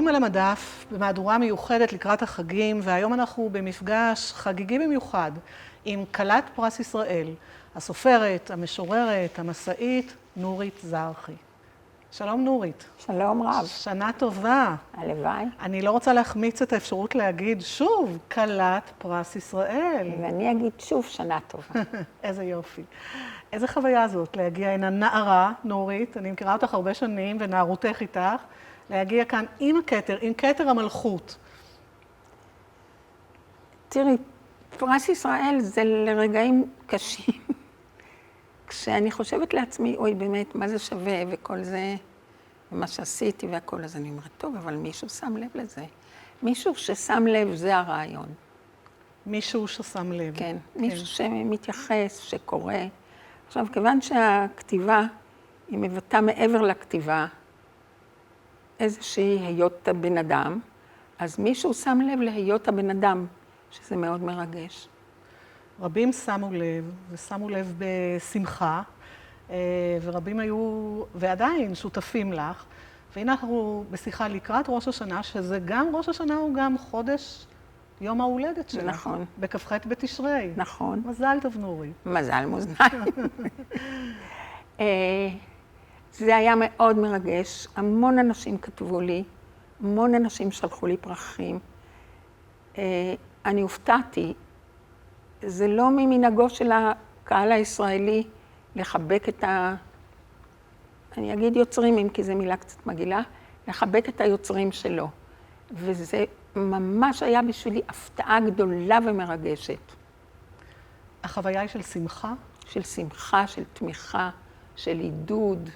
ספרים על המדף במהדורה מיוחדת לקראת החגים, והיום אנחנו במפגש חגיגי במיוחד עם כלת פרס ישראל, הסופרת, המשוררת, המסאית, נורית זרחי. שלום נורית. שלום רב. שנה טובה. הלוואי. אני לא רוצה להחמיץ את האפשרות להגיד שוב, כלת פרס ישראל. ואני אגיד שוב שנה טובה. איזה יופי. איזה חוויה זאת להגיע הנה נערה, נורית, אני מכירה אותך הרבה שנים ונערותך איתך, להגיע כאן עם כתר המלכות. תראי, פרס ישראל זה לרגעים קשים. כשאני חושבת לעצמי, אוי באמת, מה זה שווה וכל זה, ומה שעשיתי והכל, אז אני אומרת, טוב, אבל מישהו שם לב לזה. מישהו ששם לב, זה הרעיון. מישהו ששם לב. כן, מישהו שמתייחס, שקורא. עכשיו, כיוון שהכתיבה היא מבטאה מעבר לכתיבה, איזושהי היות הבן אדם, אז מישהו שם לב להיות הבן אדם, שזה מאוד מרגש. רבים שמו לב, ושמו לב בשמחה, ורבים היו, ועדיין, שותפים לך. והנה אנחנו בשיחה לקראת ראש השנה, שזה גם ראש השנה הוא גם חודש יום ההולדת שלך. נכון. בכ"ח בתשרי. נכון. מזל טוב נורית. מזל מאזניים. זה היה מאוד מרגש. המון אנשים כתבו לי, המון אנשים שלחו לי פרחים. אני הופתעתי. זה לא ממנהגו של הקהל הישראלי לחבק את אני אגיד יוצרים, אם כי זו מילה קצת מגעילה, לחבק את היוצרים שלו. וזה ממש היה בשבילי הפתעה גדולה ומרגשת. החוויה היא של שמחה? של שמחה, של תמיכה, של עידוד,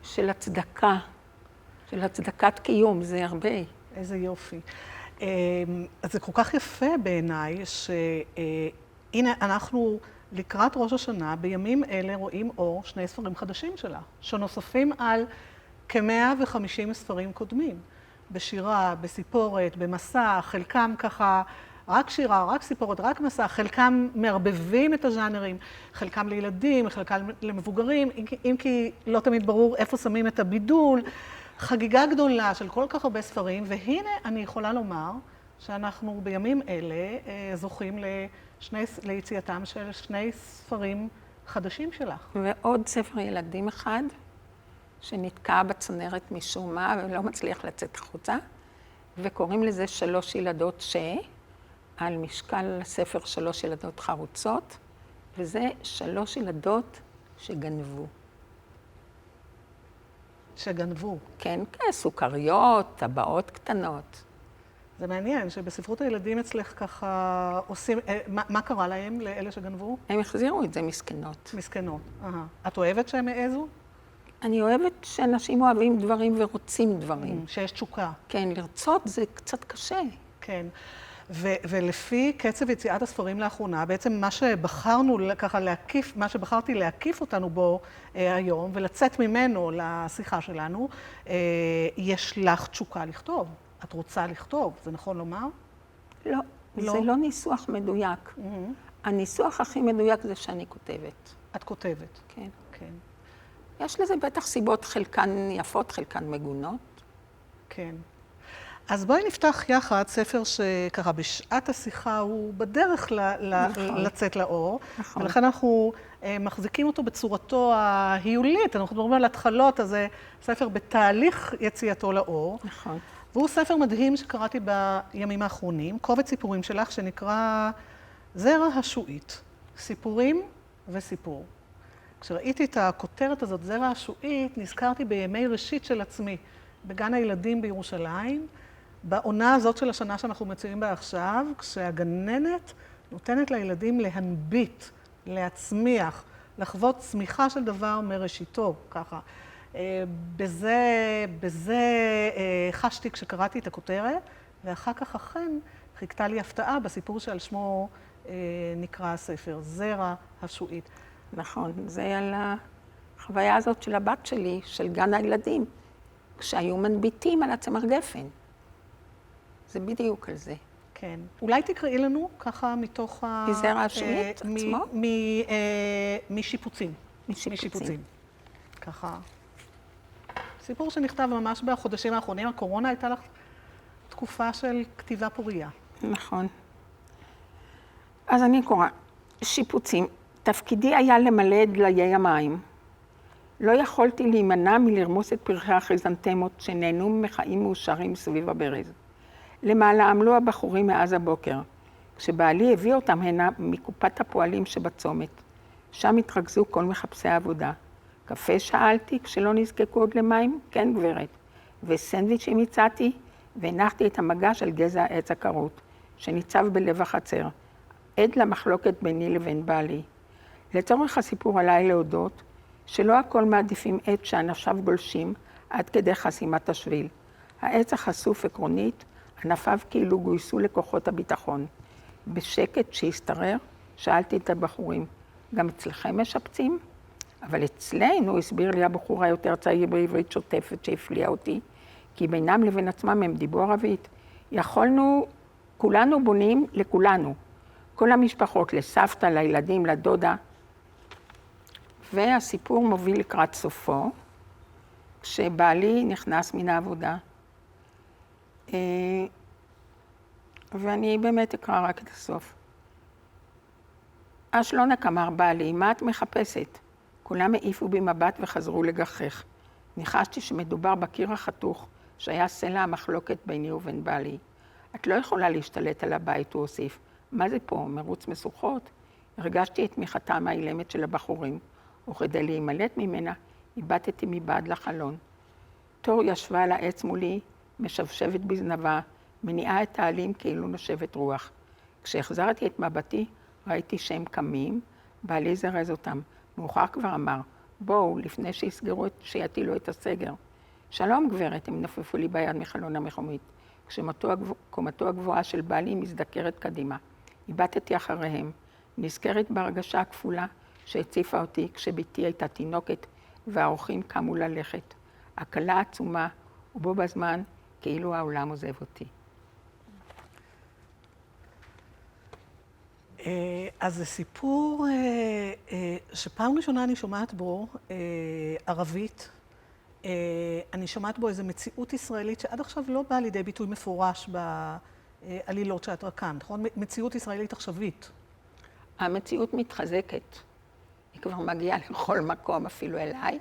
של הצדקה, של הצדקת קיום, זה הרבה. איזה יופי. אז זה כל כך יפה בעיניי, שהנה אנחנו לקראת ראש השנה, בימים אלה רואים אור שני ספרים חדשים שלה, שנוספים על כ-150 ספרים קודמים. בשירה, בסיפורת, במסע, חלקם ככה, רק שירה, רק סיפורת, רק מסע, חלקם מערבבים את הז'אנרים, חלקם לילדים, חלקם למבוגרים, אם כי לא תמיד ברור איפה שמים את הבידול. חגיגה גדולה של כל כך הרבה ספרים, והנה אני יכולה לומר שאנחנו בימים אלה זוכים ליציאתם של שני ספרים חדשים שלך. ועוד ספר ילדים אחד, שנתקע בצנרת משום מה, ולא מצליח לצאת החוצה, וקוראים לזה 3 ילדות על משקל הספר 3 ילדות חרוצות, וזה 3 ילדות שגנבו. שגנבו. כן, סוכריות, טבעות קטנות. זה מעניין שבספרות הילדים אצלך ככה עושים, מה קרה להם, לאלה שגנבו? הם החזירו את זה מסכנות. מסכנות. את אוהבת שהם העזו? אני אוהבת שאנשים אוהבים דברים ורוצים דברים. שיש תשוקה. כן, לרצות זה קצת קשה. כן. ולפי קצב יציאת הספרים לאחרונה, בעצם מה שבחרנו ככה להקיף, מה שבחרתי להקיף אותנו בו היום, ולצאת ממנו לשיחה שלנו, יש לך תשוקה לכתוב. את רוצה לכתוב, זה נכון לומר? לא, זה לא ניסוח מדויק. הניסוח הכי מדויק זה שאני כותבת. את כותבת. כן. כן. יש לזה בטח סיבות, חלקן יפות, חלקן מגונות. כן. אז בואי נפתח יחד ספר שככה בשעת השיחה הוא בדרך לצאת לאור. נכון. ולכן אנחנו מחזיקים אותו בצורתו ההיולית. אנחנו מדברים על התחלות, אז זה ספר בתהליך יציאתו לאור. נכון. והוא ספר מדהים שקראתי בימים האחרונים, קובץ סיפורים שלך שנקרא זרע השועית, סיפורים וסיפור. כשראיתי את הכותרת הזאת, זרע השועית, נזכרתי בימי ראשית של עצמי, בגן הילדים בירושלים, בעונה הזאת של השנה שאנחנו מצויים בה עכשיו, כשהגננת נותנת לילדים להנביט, להצמיח, לחוות צמיחה של דבר מראשיתו, ככה. בזה חשתי כשקראתי את הכותרת, ואחר כך אכן חיכתה לי הפתעה בסיפור שעל שמו נקרא הספר, זרע השועית. נכון, זה על החוויה הזאת של הבת שלי, של גן הילדים, כשהיו מנביטים על הצמר גפן. זה בדיוק על זה. כן. אולי תקראי לנו ככה מתוך מזרע השועית עצמו? משיפוצים. משיפוצים. ככה. סיפור שנכתב ממש בחודשים האחרונים. הקורונה הייתה לך תקופה של כתיבה פוריה. נכון. אז אני קוראה, שיפוצים. תפקידי היה למלא את דליי המים. לא יכולתי להימנע מלרמוס את פרחי הכריזנתמות שנהנו מחיים מאושרים סביב הברז. למעלה עמלו הבחורים מאז הבוקר, כשבעלי הביא אותם הנה מקופת הפועלים שבצומת. שם התרכזו כל מחפשי העבודה. קפה שאלתי כשלא נזקקו עוד למים? כן גברת. וסנדוויצ'ים הצעתי, והנחתי את המגש על גזע העץ הכרות, שניצב בלב החצר, עד למחלוקת ביני לבין בעלי. לצורך הסיפור עליי להודות, שלא הכל מעדיפים עץ שענפיו גולשים עד כדי חסימת השביל. העץ החשוף עקרונית, ענפיו כאילו גויסו לכוחות הביטחון. בשקט שהסתרר, שאלתי את הבחורים, גם אצלכם משפצים? אבל אצלנו, הסביר לי הבחור היותר צעיר בעברית שוטפת שהפליאה אותי, כי בינם לבין עצמם הם דיברו ערבית. יכולנו, כולנו בונים לכולנו. כל המשפחות, לסבתא, לילדים, לדודה. והסיפור מוביל לקראת סופו, כשבעלי נכנס מן העבודה. ואני באמת אקרא רק את הסוף. אשלונק אמר בעלי, מה את מחפשת? כולם העיפו בי מבט וחזרו לגחך. ניחשתי שמדובר בקיר החתוך, שהיה סלע המחלוקת ביני ובין בעלי. את לא יכולה להשתלט על הבית, הוא הוסיף. מה זה פה, מרוץ משוכות? הרגשתי את תמיכתם האילמת של הבחורים, וכדי להימלט ממנה, איבדתי מבעד לחלון. תור ישבה על העץ מולי, משבשבת בזנבה, מניעה את העלים כאילו נושבת רוח. כשהחזרתי את מבטי, ראיתי שהם קמים, בעלי זרז אותם. מאוחר כבר אמר, בואו, לפני שיטילו את הסגר. שלום גברת, הם נפפו לי ביד מחלון המחומית. כשקומתו הגבוהה של בעלי מזדקרת קדימה. איבדתי אחריהם, נזכרת בהרגשה הכפולה שהציפה אותי כשביתי הייתה תינוקת והאורחים קמו ללכת. הקלה עצומה, ובו בזמן כאילו העולם עוזב אותי. אז זה סיפור שפעם ראשונה אני שומעת בו ערבית. אני שומעת בו איזו מציאות ישראלית שעד עכשיו לא באה לידי ביטוי מפורש בעלילות שאת רקמת, נכון? מציאות ישראלית עכשווית. המציאות מתחזקת. היא כבר מגיעה לכל מקום, אפילו אליי.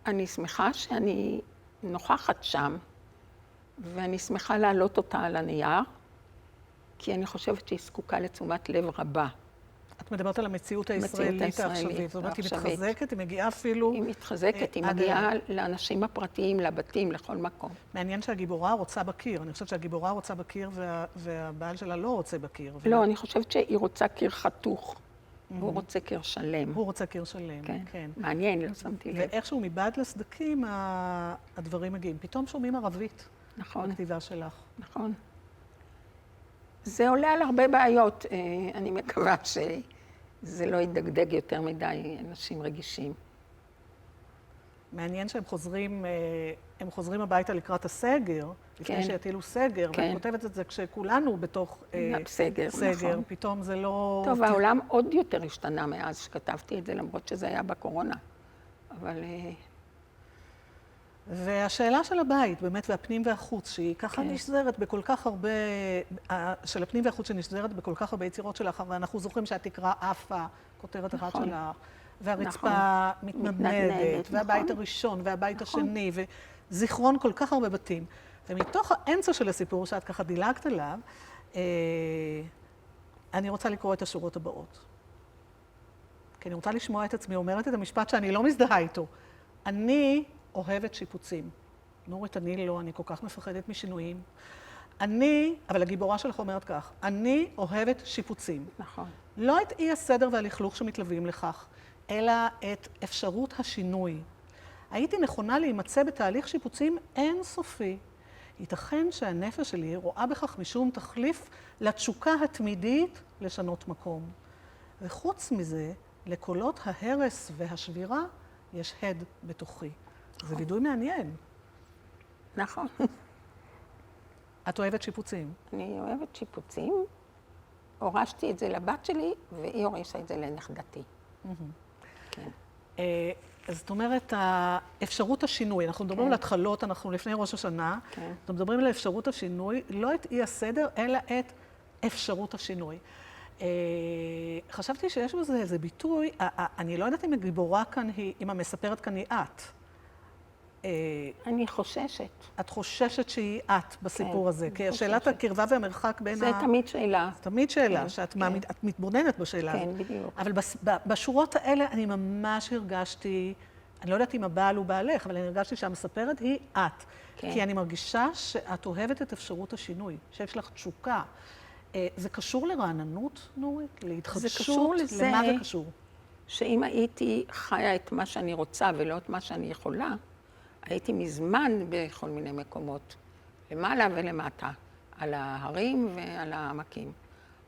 ואני שמחה שאני נוכחת שם, ואני שמחה להעלות אותה על הנייר, כי אני חושבת שהיא זקוקה לתשומת לב רבה. את מדברת על המציאות הישראלית העכשווית. זאת אומרת, היא מתחזקת, היא מגיעה אפילו... היא מתחזקת, היא מגיעה לאנשים הפרטיים, לבתים, לכל מקום. מעניין שהגיבורה רוצה בקיר. אני חושבת שהגיבורה רוצה בקיר והבעל שלה לא רוצה בקיר. לא, אני חושבת שהיא רוצה קיר חתוך. הוא רוצה קיר שלם. הוא רוצה קיר שלם, כן. מעניין, לא שמתי לב. ואיכשהו מבעד לסדקים הדברים מגיעים. פתאום שומעים ערבית. נכון. בכתיבה שלך. נכון. זה עולה על הרבה בעיות. אני מקווה שזה לא ידגדג יותר מדי אנשים רגישים. מעניין שהם חוזרים הביתה לקראת הסגר, לפני שיטילו סגר, ואת כותבת את זה כשכולנו בתוך סגר, נכון. פתאום זה לא... טוב, העולם עוד יותר השתנה מאז שכתבתי את זה, למרות שזה היה בקורונה. אבל... והשאלה של הבית, באמת, והפנים והחוץ, שהיא ככה נשזרת בכל כך הרבה, של הפנים והחוץ שנשזרת בכל כך הרבה יצירות שלך, ואנחנו זוכרים שהתקרה עפה, כותרת אחת שלך, והרצפה מתנדנדת, והבית הראשון, והבית השני, וזיכרון כל כך הרבה בתים. ומתוך האמצע של הסיפור, שאת ככה דילגת עליו, אני רוצה לקרוא את השורות הבאות. כי אני רוצה לשמוע את עצמי, אומרת את המשפט שאני לא מזדהה איתו. אני אוהבת שיפוצים. נורית, אני לא, אני כל כך מפחדת משינויים. אבל הגיבורה שלך אומרת כך, אני אוהבת שיפוצים. נכון. לא את אי הסדר והלכלוך שמתלווים לכך, אלא את אפשרות השינוי. הייתי נכונה להימצא בתהליך שיפוצים אינסופי. ייתכן שהנפש שלי רואה בכך משום תחליף לתשוקה התמידית לשנות מקום. וחוץ מזה, לקולות ההרס והשבירה יש הד בתוכי. זה וידוי מעניין. נכון. את אוהבת שיפוצים? אני אוהבת שיפוצים. הורשתי את זה לבת שלי, והיא הורישה את זה לנכדתי. כן. זאת אומרת, אפשרות השינוי, אנחנו מדברים על התחלות, אנחנו לפני ראש השנה, אנחנו מדברים על אפשרות השינוי, לא את אי הסדר, אלא את אפשרות השינוי. חשבתי שיש בזה איזה ביטוי, אני לא יודעת אם הגיבורה כאן היא, אם המספרת כאן היא את. אני חוששת. את חוששת שהיא את בסיפור הזה, כי שאלת הקרבה והמרחק בין זה תמיד שאלה. זה תמיד שאלה, שאת מתבוננת בשאלה הזאת. כן, בדיוק. אבל בשורות האלה אני ממש הרגשתי, אני לא יודעת אם הבעל הוא בעלך, אבל אני הרגשתי שהמספרת היא את. כי אני מרגישה שאת אוהבת את אפשרות השינוי, שיש לך תשוקה. זה קשור לרעננות, נורית? להתחדשות? זה קשור לזה, למה זה קשור? שאם הייתי חיה את מה שאני רוצה ולא את מה שאני יכולה, הייתי מזמן בכל מיני מקומות, למעלה ולמטה, על ההרים ועל העמקים.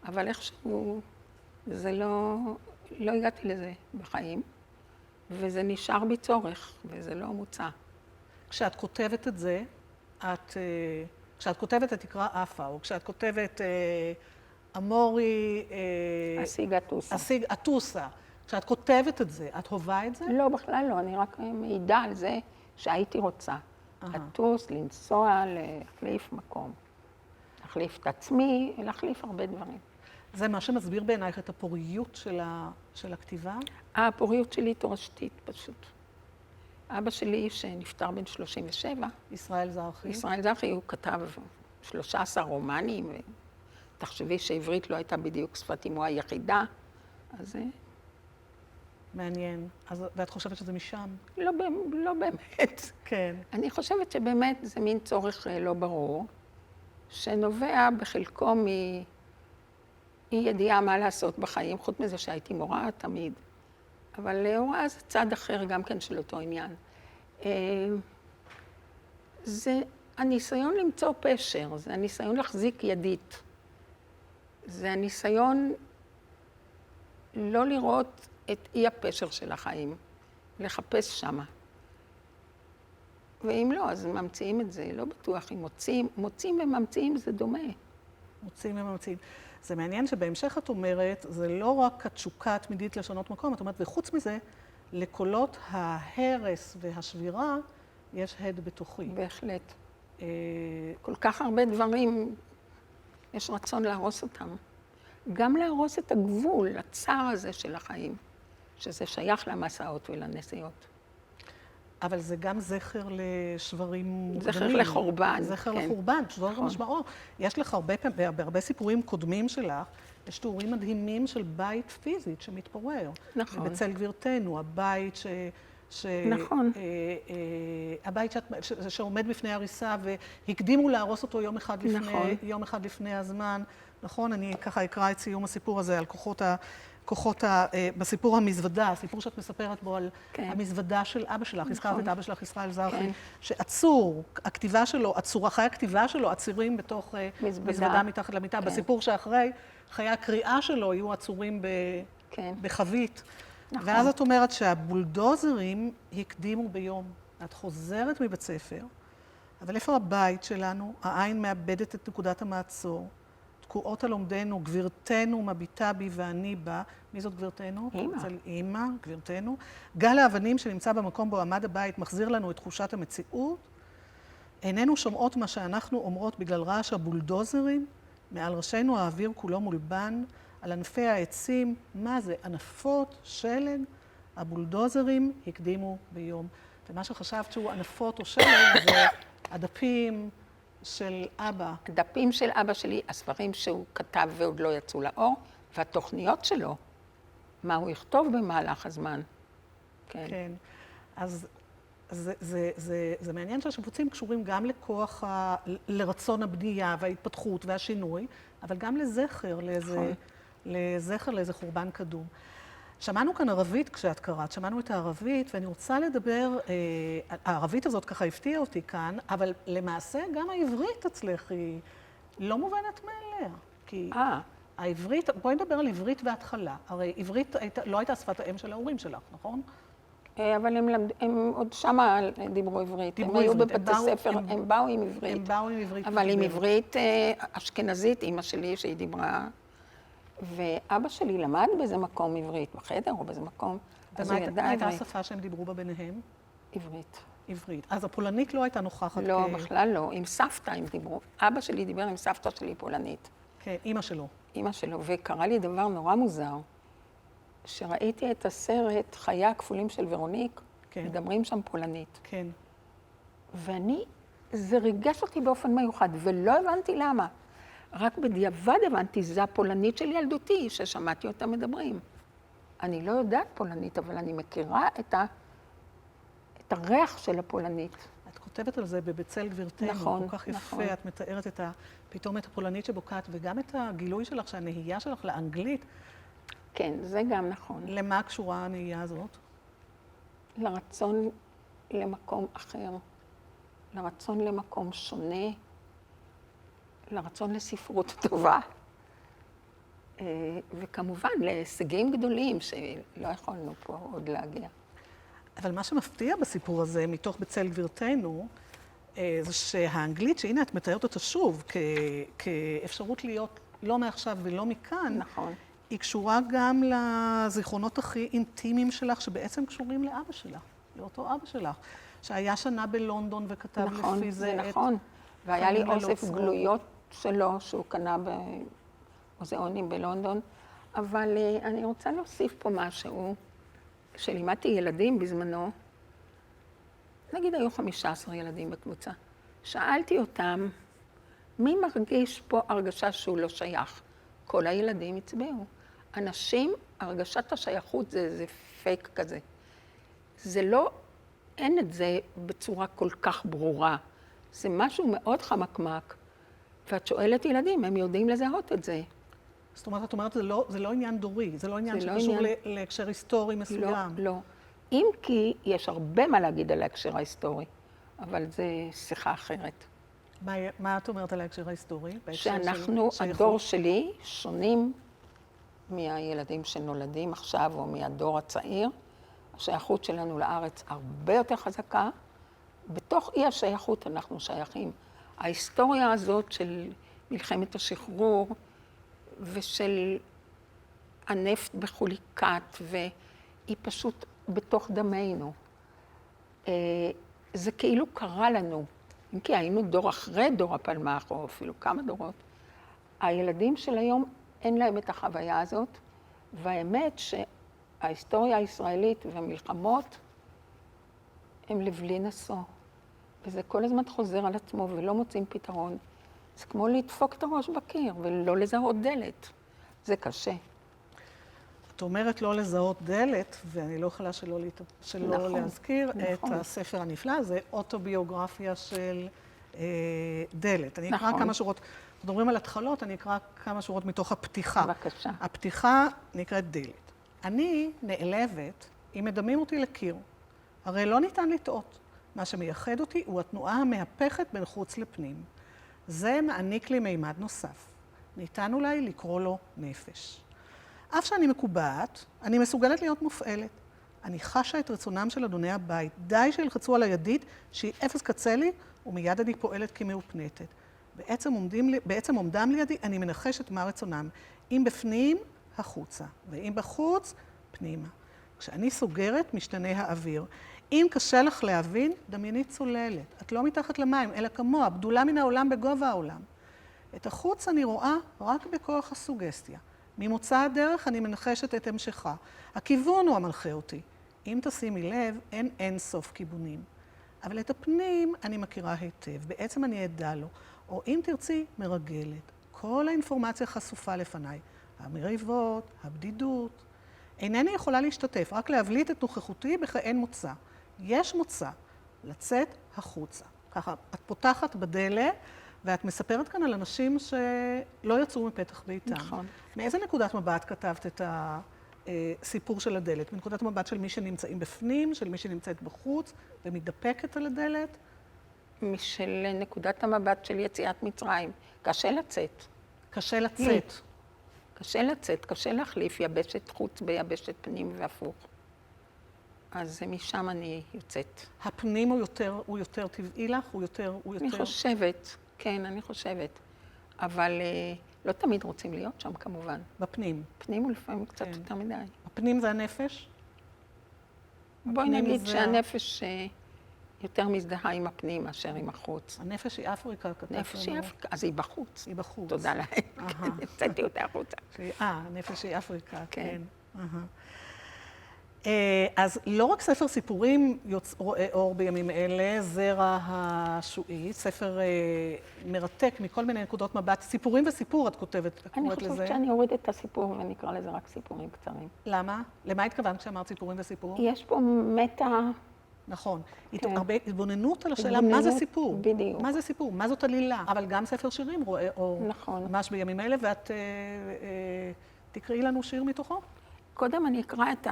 אבל איכשהו זה לא הגעתי לזה בחיים, וזה נשאר בי צורך, וזה לא מוצא. כשאת כותבת את זה, כשאת כותבת את תקרא אפה, או כשאת כותבת אמורי... אסיג אטוסה. אסיג אטוסה. כשאת כותבת את זה, את הובה את זה? לא, בכלל לא. אני רק מעידה על זה שהייתי רוצה. לטוס, לנסוע, להחליף מקום. להחליף את עצמי, להחליף הרבה דברים. זה מה שמסביר בעינייך את הפוריות של הכתיבה? הפוריות שלי תורשתית פשוט. אבא שלי, שנפטר בן 37, ישראל זרחי. ישראל זרחי, הוא כתב 13 רומנים, ותחשבי שעברית לא הייתה בדיוק שפת אמו היחידה, אז... מעניין. ואת חושבת שזה משם? לא באמת. כן. אני חושבת שבאמת זה מין צורך לא ברור, שנובע בחלקו מאי ידיעה מה לעשות בחיים, חוץ מזה שהייתי מורה תמיד. אבל הוראה זה צד אחר גם כן של אותו עניין. זה הניסיון למצוא פשר, זה הניסיון להחזיק ידית. זה הניסיון לא לראות את אי הפשר של החיים, לחפש שמה. ואם לא, אז ממציאים את זה, לא בטוח אם מוצאים וממציאים זה דומה. מוצאים וממציאים. זה מעניין שבהמשך את אומרת, זה לא רק התשוקה התמידית לשנות מקום, את אומרת, וחוץ מזה, לקולות ההרס והשבירה, יש הד בתוכי. בהחלט. כל כך הרבה דברים, יש רצון להרוס אותם. גם להרוס את הגבול, הצער הזה של החיים, שזה שייך למסעות ולנסיעות. אבל זה גם זכר לשברים מוקדמים. זכר לחורבן. זכר לחורבן, שזו משמעו. יש לך בהרבה סיפורים קודמים שלך, יש תיאורים מדהימים של בית פיזית שמתפורר. נכון. בצל גבירתנו, הבית נכון. הבית שעומד בפני הריסה, והקדימו להרוס אותו יום אחד לפני הזמן. נכון? אני ככה אקרא את סיום הסיפור הזה על בסיפור המזוודה, הסיפור שאת מספרת בו על המזוודה של אבא שלך, הזכרת את אבא שלך, ישראל זרחי, שעצור, הכתיבה שלו, חיי הכתיבה שלו עצירים בתוך מזוודה מתחת למיטה. בסיפור שאחרי, חיי הקריאה שלו יהיו עצורים בחבית. ואז את אומרת שהבולדוזרים הקדימו ביום. את חוזרת מבית ספר, אבל איפה הבית שלנו? העין מאבדת את נקודת המעצור. תקועות על עומדנו, גבירתנו מביטה בי ואני בה. מי זאת גבירתנו? אמא. אצל אמא, גבירתנו. גל האבנים שנמצא במקום בו עמד הבית מחזיר לנו את תחושת המציאות. איננו שומעות מה שאנחנו אומרות בגלל רעש הבולדוזרים. מעל ראשינו האוויר כולו מולבן. על ענפי העצים, מה זה? ענפות, שלג. הבולדוזרים הקדימו ביום. ומה שחשבת שהוא ענפות או שלג זה הדפים, של אבא. הדפים של אבא שלי, הספרים שהוא כתב ועוד לא יצאו לאור, והתוכניות שלו, מה הוא יכתוב במהלך הזמן. כן. כן. אז זה מעניין שהשיפוצים קשורים גם לרצון הבנייה וההתפתחות והשינוי, אבל גם לזכר, לאיזה חורבן קדום. שמענו כאן ערבית כשאת קראת, שמענו את הערבית, ואני רוצה לדבר, הערבית הזאת ככה הפתיעה אותי כאן, אבל למעשה גם העברית אצלך היא לא מובנת מאליה. כי העברית, בואי נדבר על עברית וההתחלה. הרי עברית לא הייתה שפת האם של ההורים שלך, נכון? אבל הם עוד שמה דיברו עברית. הם היו בבתי ספר, הם באו עם עברית. הם באו עם עברית. אבל עם עברית אשכנזית, אמא שלי שהיא דיברה ואבא שלי למד באיזה מקום עברית, בחדר או באיזה מקום, אז הוא ידע מה הייתה עברית. השפה שהם דיברו בה ביניהם? עברית. עברית. אז הפולנית לא הייתה נוכחת לא, בכלל לא. עם סבתא הם דיברו. אבא שלי דיבר עם סבתא שלי פולנית. כן, אימא שלו. אימא שלו, וקרה לי דבר נורא מוזר, שראיתי את הסרט חיי הכפולים של ורוניק, כן. מדברים שם פולנית. כן. זה ריגש אותי באופן מיוחד, ולא הבנתי למה. רק בדיעבד הבנתי, זה הפולנית של ילדותי, ששמעתי אותם מדברים. אני לא יודעת פולנית, אבל אני מכירה את הריח של הפולנית. את כותבת על זה בבצל גבירתנו, נכון, כל כך יפה, נכון. את מתארת פתאום את הפולנית שבוקעת, וגם את הגילוי שלך, שהנהייה שלך לאנגלית. כן, זה גם נכון. למה קשורה הנהייה הזאת? לרצון למקום אחר, לרצון למקום שונה, לרצון לספרות טובה, וכמובן להישגים גדולים שלא יכולנו פה עוד להגיע. אבל מה שמפתיע בסיפור הזה, מתוך בצל גבירתנו, זה שהאנגלית, שהנה את מתארת אותה שוב, כאפשרות להיות לא מעכשיו ולא מכאן, נכון. היא קשורה גם לזיכרונות הכי אינטימיים שלך, שבעצם קשורים לאבא שלך, לאותו אבא שלך, שהיה שנה בלונדון וכתב נכון, לפי זה זה נכון. והיה לי חיים ללא אוסף צרור. גלויות שלו, שהוא קנה במוזיאונים בלונדון. אבל אני רוצה להוסיף פה משהו, כשלימדתי ילדים בזמנו, נגיד היו 15 ילדים בקבוצה. שאלתי אותם, מי מרגיש פה הרגשה שהוא לא שייך? כל הילדים הצביעו. אנשים, הרגשת השייכות זה איזה פייק כזה. זה לא, אין את זה בצורה כל כך ברורה. זה משהו מאוד חמקמק. ואת שואלת ילדים, הם יודעים לזהות את זה. זאת אומרת, את אומרת, זה לא עניין דורי, זה לא עניין זה לא שקשור עניין- להקשר היסטורי מסוים. לא. אם כי יש הרבה מה להגיד על ההקשר ההיסטורי, אבל זה שיחה אחרת. מה את אומרת על ההקשר ההיסטורי? בהקשר של שאנחנו, שייכות? הדור שלי, שונים מהילדים שנולדים עכשיו או מהדור הצעיר. השייכות שלנו לארץ הרבה יותר חזקה. בתוך אי השייכות אנחנו שייכים. ההיסטוריה הזאת של מלחמת השחרור ושל הנפט בחוליקת, והיא פשוט בתוך דמנו. זה כאילו קרה לנו, אם כי היינו דור אחרי דור הפלמ"ח, או אפילו כמה דורות. הילדים של היום אין להם את החוויה הזאת, והאמת שההיסטוריה הישראלית והמלחמות הם לבלי נשוא. וזה כל הזמן חוזר על עצמו ולא מוצאים פתרון. זה כמו לדפוק את הראש בקיר ולא לזהות דלת. זה קשה. את אומרת לא לזהות דלת, ואני לא יכולה שלא נכון, להזכיר נכון. את הספר הנפלא הזה, אוטוביוגרפיה של דלת. אני אקרא נכון. כמה שורות, אנחנו מדברים על התחלות, אני אקרא כמה שורות מתוך הפתיחה. בבקשה. הפתיחה נקראת דלת. אני נעלבת אם מדמים אותי לקיר. הרי לא ניתן לטעות. מה שמייחד אותי הוא התנועה המהפכת בין חוץ לפנים. זה מעניק לי מימד נוסף. ניתן אולי לקרוא לו נפש. אף שאני מקובעת, אני מסוגלת להיות מופעלת. אני חשה את רצונם של אדוני הבית. די שילחצו על הידית שהיא אפס קצה לי, ומיד אני פועלת כמאופנטת. בעצם עומדם לידי, אני מנחשת מה רצונם. אם בפנים, החוצה, ואם בחוץ, פנימה. כשאני סוגרת, משתנה האוויר. אם קשה לך להבין, דמייני צוללת. את לא מתחת למים, אלא כמוה, בדולה מן העולם בגובה העולם. את החוץ אני רואה רק בכוח הסוגסטיה. ממוצא הדרך אני מנחשת את המשכה. הכיוון הוא המנחה אותי. אם תשימי לב, אין סוף כיוונים. אבל את הפנים אני מכירה היטב, בעצם אני עדה לו. או אם תרצי, מרגלת. כל האינפורמציה חשופה לפניי. המריבות, הבדידות. אינני יכולה להשתתף, רק להבליט את נוכחותי בכאין מוצא. יש מוצא, לצאת החוצה. ככה, את פותחת בדלת, ואת מספרת כאן על אנשים שלא יצאו מפתח ביתם. נכון. מאיזה נקודת מבט כתבת את הסיפור של הדלת? מנקודת מבט של מי שנמצאים בפנים, של מי שנמצאת בחוץ, ומתדפקת על הדלת? משל נקודת המבט של יציאת מצרים. קשה לצאת. קשה לצאת. קשה לצאת, קשה להחליף יבשת חוץ ביבשת פנים והפוך. אז משם אני יוצאת. הפנים הוא יותר טבעי לך? הוא יותר... אני חושבת, כן, אני חושבת. אבל לא תמיד רוצים להיות שם כמובן. בפנים. פנים הוא לפעמים קצת כן. יותר מדי. הפנים זה הנפש? בואי הפנים נגיד זה- שהנפש יותר מזדהה עם הפנים מאשר עם החוץ. הנפש היא אפריקה, כתב לנו. נפש היא אפריקה, אז היא בחוץ. היא בחוץ. תודה להם. אהה. יצאתי אותה החוצה. הנפש היא אפריקה, כן. כן. אז לא רק ספר סיפורים רואה אור בימים אלה, זרע השועי, ספר מרתק מכל מיני נקודות מבט, סיפורים וסיפור, את כותבת, את אני קוראת לזה. חושבת שאני אוריד את הסיפור ונקרא לזה רק סיפורים קצרים. למה? למה התכוונת כשאמרת סיפורים וסיפור? יש פה מטה, נכון. כן. הרבה התבוננות על השאלה מה זה התבוננות, סיפור. בדיוק. מה זה סיפור? מה זאת עלילה? אבל גם ספר שירים רואה אור. נכון. ממש בימים אלה, ואת תקראי לנו שיר מתוכו. קודם אני אקרא את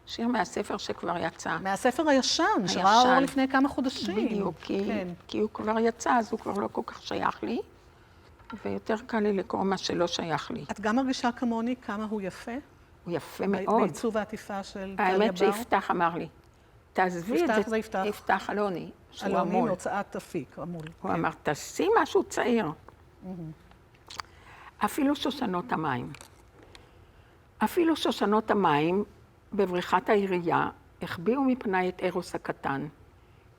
השיר מהספר שכבר יצא. מהספר הישן, שראה אור לפני כמה חודשים. בדיוק, כן. כי הוא כבר יצא, אז הוא כבר לא כל כך שייך לי, ויותר קל לי לקרוא מה שלא שייך לי. את גם מרגישה כמוני כמה הוא יפה? הוא יפה מאוד. בעיצוב העטיפה של טליה בר? האמת שיפתח אמר לי, תעזבי את יפתח זה, זה יפתח. יפתח אלוני, שהוא אלוני המול. מהוצאת אפיק, המול. הוא אמר, תעשי משהו צעיר. אפילו שושנות המים. אפילו שושנות המים בבריכת העירייה החביאו מפני את ארוס הקטן,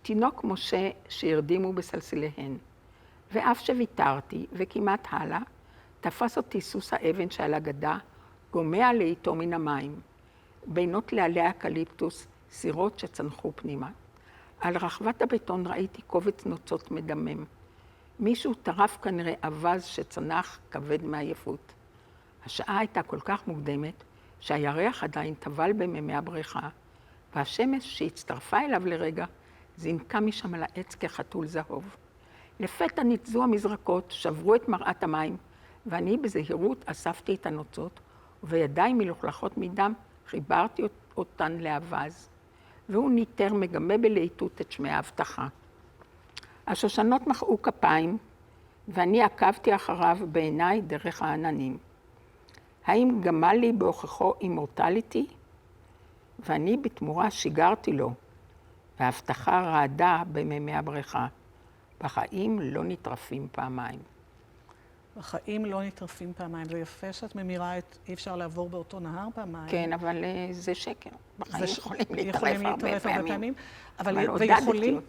תינוק משה שהרדימו בסלסליהן. ואף שוויתרתי וכמעט הלאה, תפס אותי סוס האבן שעל הגדה, גומע לאיתו מן המים. בינות לעלי האקליפטוס, סירות שצנחו פנימה. על רחבת הבטון ראיתי קובץ נוצות מדמם. מישהו טרף כנראה אבז שצנח כבד מעייפות. השעה הייתה כל כך מוקדמת, שהירח עדיין טבל במימי הבריכה, והשמש שהצטרפה אליו לרגע, זינקה משם על העץ כחתול זהוב. לפתע ניתזו המזרקות, שברו את מראת המים, ואני בזהירות אספתי את הנוצות, ובידיים מלוכלכות מדם חיברתי אותן לאבז. והוא ניטר מגמה בלהיטות את שמי ההבטחה. השושנות מחאו כפיים, ואני עקבתי אחריו בעיניי דרך העננים. האם גמל לי בהוכחו אימורטליטי? ואני בתמורה שיגרתי לו, וההבטחה רעדה במימי הבריכה. בחיים לא נטרפים פעמיים. בחיים לא נטרפים פעמיים. זה יפה שאת ממירה את אי אפשר לעבור באותו נהר פעמיים. כן, אבל זה שקר. בחיים יכולים יכולים להתערף הרבה פעמים. אבל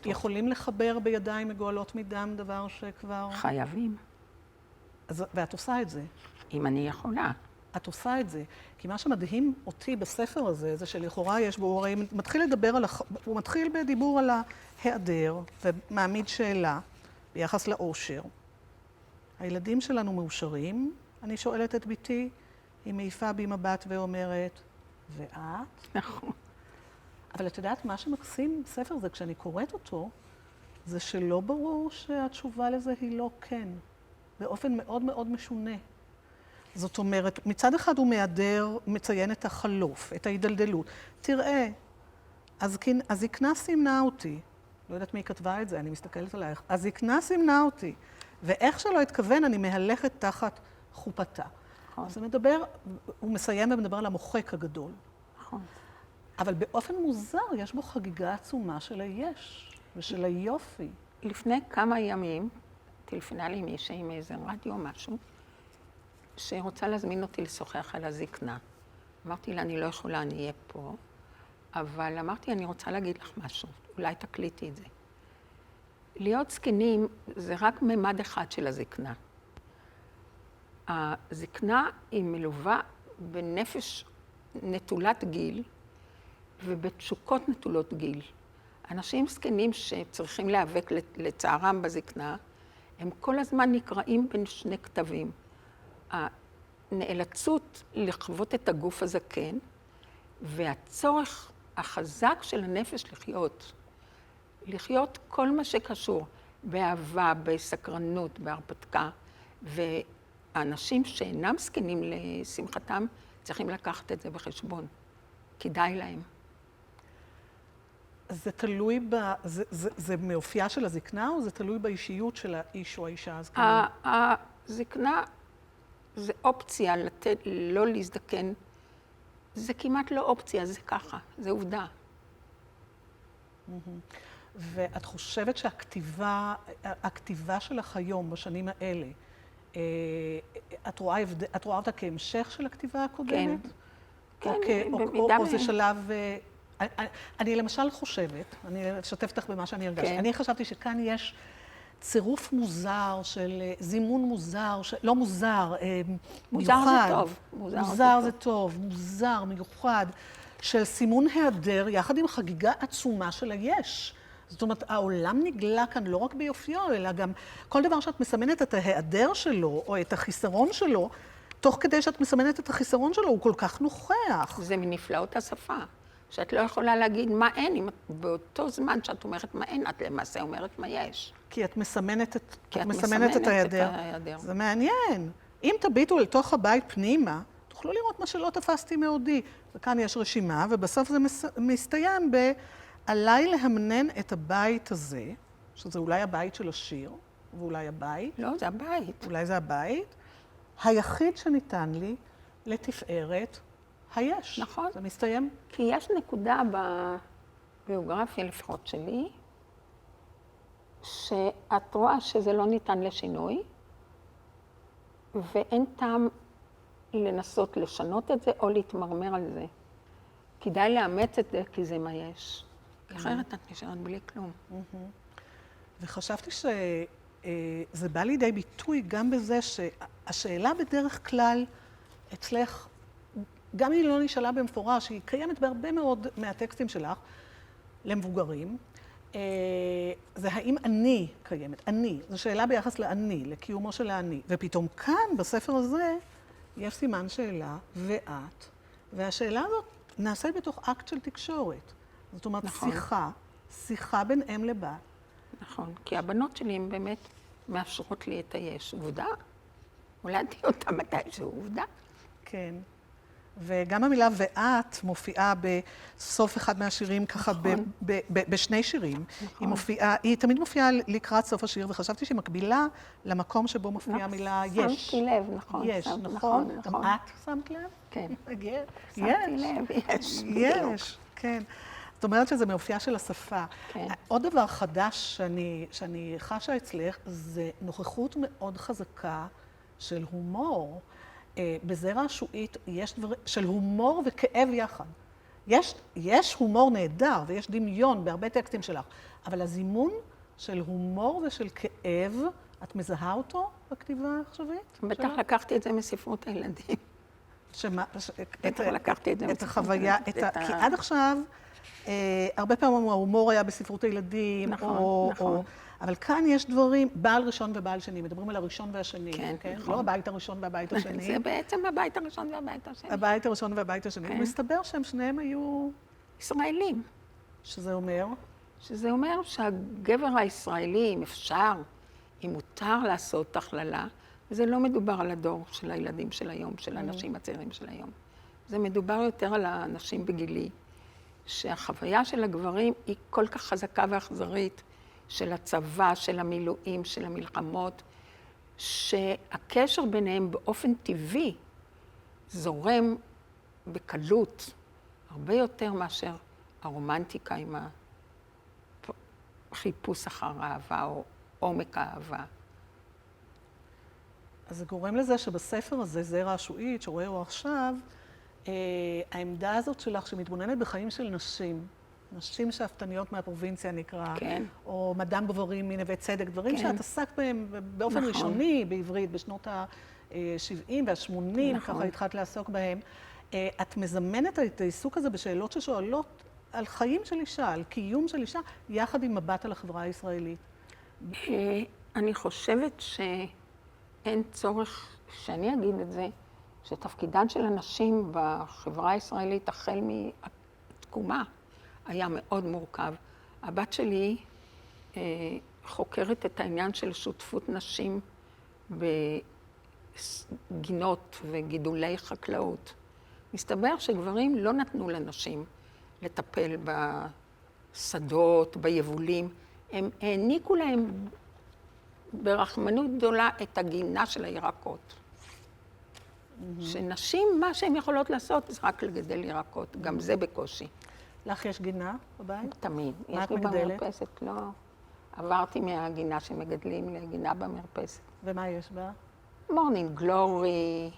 ויכולים לחבר בידיים מגואלות מדם דבר שכבר... חייבים. ואת עושה את זה. אם אני יכולה. את עושה את זה. כי מה שמדהים אותי בספר הזה, זה שלכאורה יש בו, הוא הרי מתחיל לדבר על, הוא מתחיל בדיבור על ההיעדר, ומעמיד שאלה ביחס לאושר. הילדים שלנו מאושרים, אני שואלת את ביתי, היא מעיפה בי מבט ואומרת, ואת? נכון. אבל את יודעת, מה שמקסים בספר הזה, כשאני קוראת אותו, זה שלא ברור שהתשובה לזה היא לא כן, באופן מאוד מאוד משונה. זאת אומרת, מצד אחד הוא מהדר, מציין את החלוף, את ההידלדלות. תראה, הזקנה סימנה אותי. לא יודעת מי כתבה את זה, אני מסתכלת עלייך. הזקנה סימנה אותי. ואיך שלא התכוון, אני מהלכת תחת חופתה. נכון. אז הוא מסיים ומדבר על המוחק הגדול. נכון. אבל באופן מוזר, יש בו חגיגה עצומה של היש ושל היופי. לפני כמה ימים, טלפנה לי מישהי עם איזה רדיו או משהו, שרוצה להזמין אותי לשוחח על הזקנה. אמרתי לה, אני לא יכולה, אני אהיה פה, אבל אמרתי, אני רוצה להגיד לך משהו, אולי תקליטי את זה. להיות זקנים זה רק ממד אחד של הזקנה. הזקנה היא מלווה בנפש נטולת גיל ובתשוקות נטולות גיל. אנשים זקנים שצריכים להיאבק לצערם בזקנה, הם כל הזמן נקראים בין שני כתבים. הנאלצות לחוות את הגוף הזקן, והצורך החזק של הנפש לחיות כל מה שקשור באהבה, בסקרנות, בהרפתקה, והאנשים שאינם זקנים לשמחתם צריכים לקחת את זה בחשבון. כדאי להם. זה תלוי זה מאופייה של הזקנה, או זה תלוי באישיות של האיש או האישה הזקנים? הזקנה זה אופציה לא להזדקן. זה כמעט לא אופציה, זה ככה, זה עובדה. ואת חושבת שהכתיבה שלך היום, בשנים האלה, את רואה אותה כהמשך של הכתיבה הקודמת? כן, או זה שלב... אני למשל חושבת, אני אשתף אותך במה שאני הרגשתי, אני חשבתי שכאן יש צירוף מוזר של זימון מוזר, לא מוזר, מיוחד. מוזר זה טוב, מוזר, מיוחד, של סימון היעדר יחד עם חגיגה עצומה של היש. זאת אומרת, העולם נגלה כאן לא רק ביופיו, אלא גם כל דבר שאת מסמנת את ההיעדר שלו, או את החיסרון שלו, תוך כדי שאת מסמנת את החיסרון שלו, הוא כל כך נוכח. זה מנפלאות השפה, שאת לא יכולה להגיד מה אין, אם באותו זמן שאת אומרת מה אין, את למעשה אומרת מה יש. כי את מסמנת את ההיעדר. זה מעניין. אם תביטו אל תוך הבית פנימה, תוכלו לראות מה שלא תפסתי מעודי. וכאן יש רשימה, ובסוף זה מסתיים עליי להמנן את הבית הזה, שזה אולי הבית של השיר, ואולי הבית. לא, זה הבית. אולי זה הבית. היחיד שניתן לי לתפארת היש. נכון. זה מסתיים. כי יש נקודה בביוגרפיה לפחות שלי, שאת רואה שזה לא ניתן לשינוי, ואין טעם לנסות לשנות את זה או להתמרמר על זה. כדאי לאמץ את זה כי זה מה יש. אחרת את נשארת בלי כלום. וחשבתי שזה בא לידי ביטוי גם בזה שהשאלה בדרך כלל אצלך, גם אם היא לא נשאלה במפורש, היא קיימת בהרבה מאוד מהטקסטים שלך למבוגרים, זה האם אני קיימת, אני, זו שאלה ביחס לאני, לקיומו של האני. ופתאום כאן, בספר הזה, יש סימן שאלה, ואת, והשאלה הזאת נעשית בתוך אקט של תקשורת. זאת אומרת, נכון. שיחה בין אם לבת. נכון, כי הבנות שלי הן באמת מאפשרות לי את היש. עובדה, הולדתי אותה מתישהו, עובדה. כן. וגם המילה ואת מופיעה בסוף אחד מהשירים, ככה בשני שירים. היא תמיד מופיעה לקראת סוף השיר, וחשבתי שהיא מקבילה למקום שבו מופיעה המילה יש. שמתי לב, נכון. יש, נכון? גם את שמת לב? כן. שמתי לב, יש, כן. זאת אומרת שזה מאופייה של השפה. עוד דבר חדש שאני חשה אצלך, זה נוכחות מאוד חזקה של הומור. בזרע השועית יש דברים של הומור וכאב יחד. יש הומור נהדר ויש דמיון בהרבה טקסטים שלך, אבל הזימון של הומור ושל כאב, את מזהה אותו בכתיבה העכשווית? בטח לקחתי את זה מספרות הילדים. שמה? בטח לקחתי את זה את החוויה, כי עד עכשיו, הרבה פעמים ההומור היה בספרות הילדים, נכון. אבל כאן יש דברים, בעל ראשון ובעל שני, מדברים על הראשון והשני, כן? לא הבית הראשון והבית השני. זה בעצם הבית הראשון והבית השני. הבית הראשון והבית השני. מסתבר שהם שניהם היו... ישראלים. שזה אומר? שזה אומר שהגבר הישראלי, אם אפשר, אם מותר לעשות הכללה, וזה לא מדובר על הדור של הילדים של היום, של האנשים הצעירים של היום. זה מדובר יותר על האנשים בגילי, שהחוויה של הגברים היא כל כך חזקה ואכזרית, של הצבא, של המילואים, של המלחמות, שהקשר ביניהם באופן טבעי זורם בקלות, הרבה יותר מאשר הרומנטיקה עם החיפוש אחר האהבה או עומק האהבה. אז זה גורם לזה שבספר הזה, זרע השועית, שרואה עכשיו, העמדה הזאת שלך שמתבוננת בחיים של נשים, נשים שאפתניות מהפרובינציה נקרא, כן. או מדאם בווארי מנווה צדק, דברים שאת עסקת בהם באופן ראשוני בעברית, בשנות ה-70 וה-80, ככה התחלת לעסוק בהם. את מזמנת את העיסוק הזה בשאלות ששואלות על חיים של אישה, על קיום של אישה, יחד עם מבט על החברה הישראלית. אני חושבת שאין צורך שאני אגיד את זה, שתפקידן של הנשים בחברה הישראלית החל מתקומה היה מאוד מורכב. הבת שלי חוקרת את העניין של שותפות נשים בגינות וגידולי חקלאות. מסתבר שגברים לא נתנו לנשים לטפל בשדות, ביבולים. הם העניקו להם ברחמנות גדולה את הגינה של הירקות. שנשים, מה שהן יכולות לעשות זה רק לגדל ירקות, גם זה בקושי. לך יש גינה בבית? תמיד. מה את יש לי מגדלת? במרפסת, לא. עברתי מהגינה שמגדלים לגינה במרפסת. ומה יש בה? מורנינג גלורי,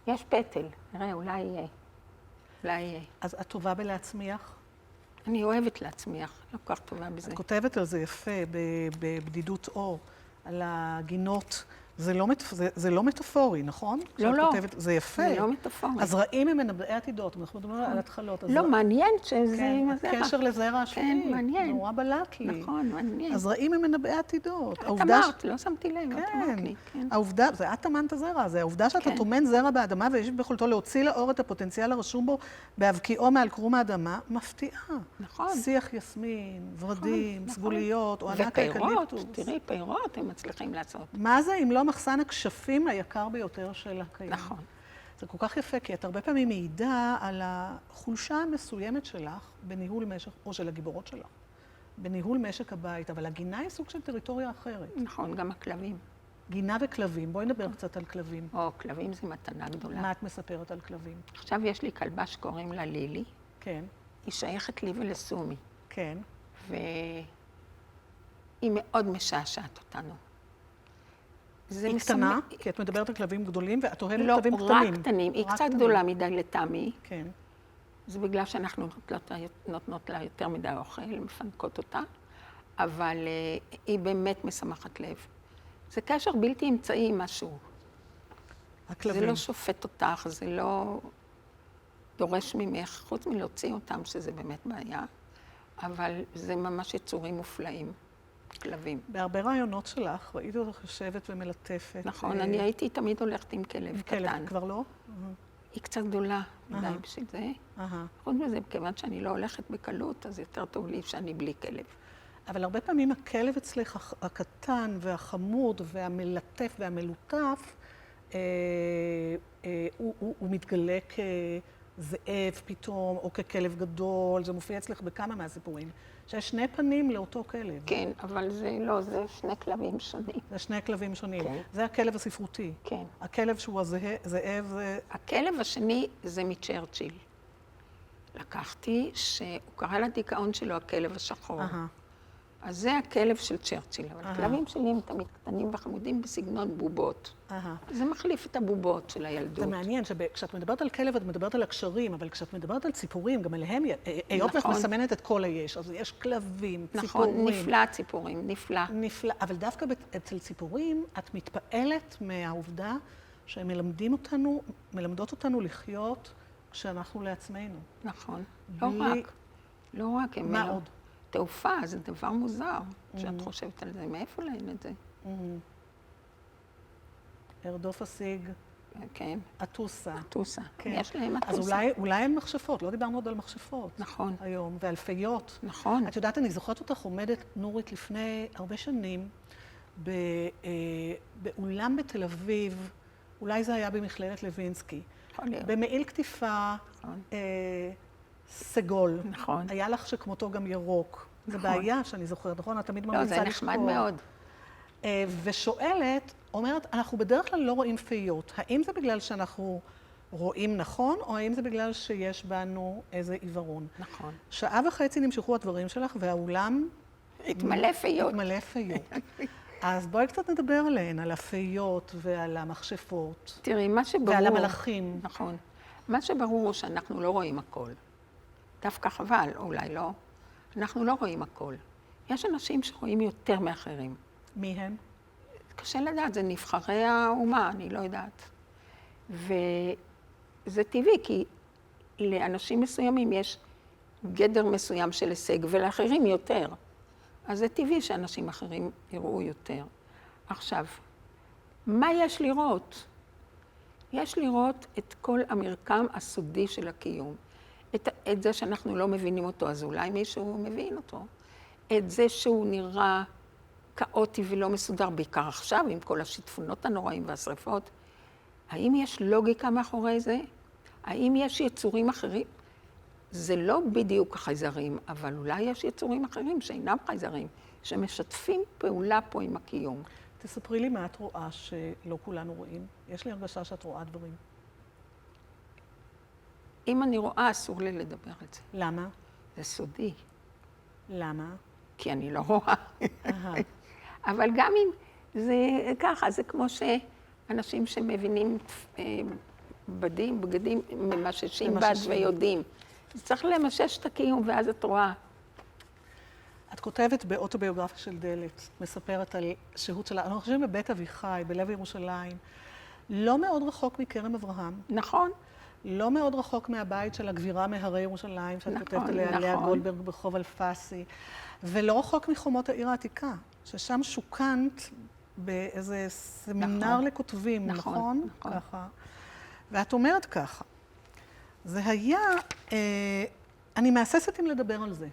יש פטל, נראה, אולי יהיה. אולי יהיה. אז את טובה בלהצמיח? אני אוהבת להצמיח, לא כל כך טובה בזה. את כותבת על זה יפה, בבדידות אור, על הגינות. זה לא מטאפורי, נכון? לא, לא. זה יפה. זה לא מטאפורי. הזרעים הם מנבאי עתידות, אנחנו מדברים על התחלות. לא, מעניין שזה כן, עם הזרע. הקשר לזרע השביעי. כן, מעניין. נורא בלט לי. נכון, מעניין. הזרעים הם מנבאי עתידות. את אמרת, לא שמתי לב, את אמרת כן, לי. כן. העובדה, זה את טמנת זרע, זה העובדה שאתה כן. טומן זרע באדמה ויש ביכולתו להוציא לאור את הפוטנציאל הרשום בו בהבקיעו מעל קרום האדמה, מפתיעה. נכון. שיח יסמין, ורדים, נכון. סגוליות, או ענק ופירות, האקליפטוס. תראי, פירות הם מצליחים לעשות. מה זה אם לא מחסן הכשפים היקר ביותר של הקיים? נכון. זה כל כך יפה, כי את הרבה פעמים מעידה על החולשה המסוימת שלך בניהול משק, או של הגיבורות שלך, בניהול משק הבית, אבל הגינה היא סוג של טריטוריה אחרת. נכון, גם הכלבים. גינה וכלבים, בואי נדבר קצת על כלבים. או, כלבים זה מתנה גדולה. מה את מספרת על כלבים? עכשיו יש לי כלבה שקוראים לה לילי, כן, היא שייכת לי ולסומי, כן. והיא מאוד משעשעת אותנו. היא קטנה, כי את מדברת על כלבים גדולים, ואת אוהבת לא, כלבים קטנים. רק קטנים. היא רק קצת קטנים. גדולה מדי לטעמי. כן. זה בגלל שאנחנו נותנות לה יותר מדי אוכל, מפנקות אותה, אבל היא באמת משמחת לב. זה קשר בלתי אמצעי עם משהו. הכלבים. זה לא שופט אותך, זה לא דורש ממך, חוץ מלהוציא אותם, שזה באמת בעיה, אבל זה ממש יצורים מופלאים, כלבים. בהרבה רעיונות שלך, ראיתי אותך יושבת ומלטפת. נכון, אני הייתי תמיד הולכת עם כלב קטן. כלב, כבר לא? היא קצת גדולה מדי בשביל זה. חוץ מזה, כיוון שאני לא הולכת בקלות, אז יותר טוב לי שאני בלי כלב. אבל הרבה פעמים הכלב אצלך, הקטן והחמוד והמלטף והמלוטף, הוא מתגלה כזאב פתאום, או ככלב גדול, זה מופיע אצלך בכמה מהסיפורים, שיש שני פנים לאותו כלב. כן, אבל זה לא, זה שני כלבים שונים. זה שני כלבים שונים. כן. זה הכלב הספרותי. כן. הכלב שהוא הזאב, זה... הכלב השני זה מצ'רצ'יל. לקחתי שהוא קרא לדיכאון שלו הכלב השחור. אז זה הכלב של צ'רצ'יל, אבל הכלבים שלי הם תמיד קטנים וחמודים בסגנון בובות. זה מחליף את הבובות של הילדות. זה מעניין שכשאת מדברת על כלב, את מדברת על הקשרים, אבל כשאת מדברת על ציפורים, גם אליהם, היות ואת מסמנת את כל היש, אז יש כלבים, ציפורים. נכון, נפלא ציפורים, נפלא. נפלא, אבל דווקא אצל ציפורים, את מתפעלת מהעובדה שהם מלמדות אותנו לחיות כשאנחנו לעצמנו. נכון, לא רק. מה עוד? תעופה, זה דבר מוזר, כשאת חושבת על זה, מאיפה להן את זה? ארדוף השיג, כן. אטוסה. אטוסה, יש להם אטוסה. אז אולי הן מכשפות, לא דיברנו עוד על מכשפות. נכון. היום, ואלפיות. נכון. את יודעת, אני זוכרת אותך עומדת, נורית, לפני הרבה שנים, באולם בתל אביב, אולי זה היה במכללת לוינסקי. במעיל כתיפה, סגול. נכון. היה לך שכמותו גם ירוק. זה בעיה שאני זוכרת, נכון? את תמיד ממליצה לשקול. לא, זה נחמד מאוד. ושואלת, אומרת, אנחנו בדרך כלל לא רואים פיות. האם זה בגלל שאנחנו רואים נכון, או האם זה בגלל שיש בנו איזה עיוורון? נכון. 1.5 שעה נמשכו הדברים שלך, והאולם... התמלא פיות. התמלא פיות. אז בואי קצת נדבר עליהן, על הפיות ועל המכשפות. תראי, מה שברור... ועל המלאכים. נכון. מה שברור הוא שאנחנו לא רואים הכל. דווקא חבל, אולי לא. אנחנו לא רואים הכל. יש אנשים שרואים יותר מאחרים. מי הם? קשה לדעת, זה נבחרי האומה, אני לא יודעת. וזה טבעי, כי לאנשים מסוימים יש גדר מסוים של הישג, ולאחרים יותר. אז זה טבעי שאנשים אחרים יראו יותר. עכשיו, מה יש לראות? יש לראות את כל המרקם הסודי של הקיום. את זה שאנחנו לא מבינים אותו, אז אולי מישהו מבין אותו. את זה שהוא נראה כאוטי ולא מסודר, בעיקר עכשיו, עם כל השיטפונות הנוראים והשריפות. האם יש לוגיקה מאחורי זה? האם יש יצורים אחרים? זה לא בדיוק חייזרים, אבל אולי יש יצורים אחרים שאינם חייזרים, שמשתפים פעולה פה עם הקיום. תספרי לי מה את רואה שלא כולנו רואים. יש לי הרגשה שאת רואה דברים. אם אני רואה, אסור לי לדבר על זה. למה? זה סודי. למה? כי אני לא רואה. אבל גם אם זה ככה, זה כמו אנשים שמבינים בגדים, ממששים בד ממששים. ויודעים. אז צריך למשש את הקיום, ואז את רואה. את כותבת באוטוביוגרפיה של דלת, מספרת על שהות שלה, אנחנו חושבים בבית אביחי, בלב ירושלים, לא מאוד רחוק מכרם אברהם, נכון, לא מאוד רחוק מהבית של הגבירה מהרי ירושלים, שאת נכון, כותבת עליה, לאה נכון. גולדברג ברחוב אלפסי, ולא רחוק מחומות העיר העתיקה, ששם שוכנת באיזה סמינר נכון. לכותבים, נכון, נכון? נכון. ככה. ואת אומרת ככה, זה היה, אני מהססת אם לדבר על זה.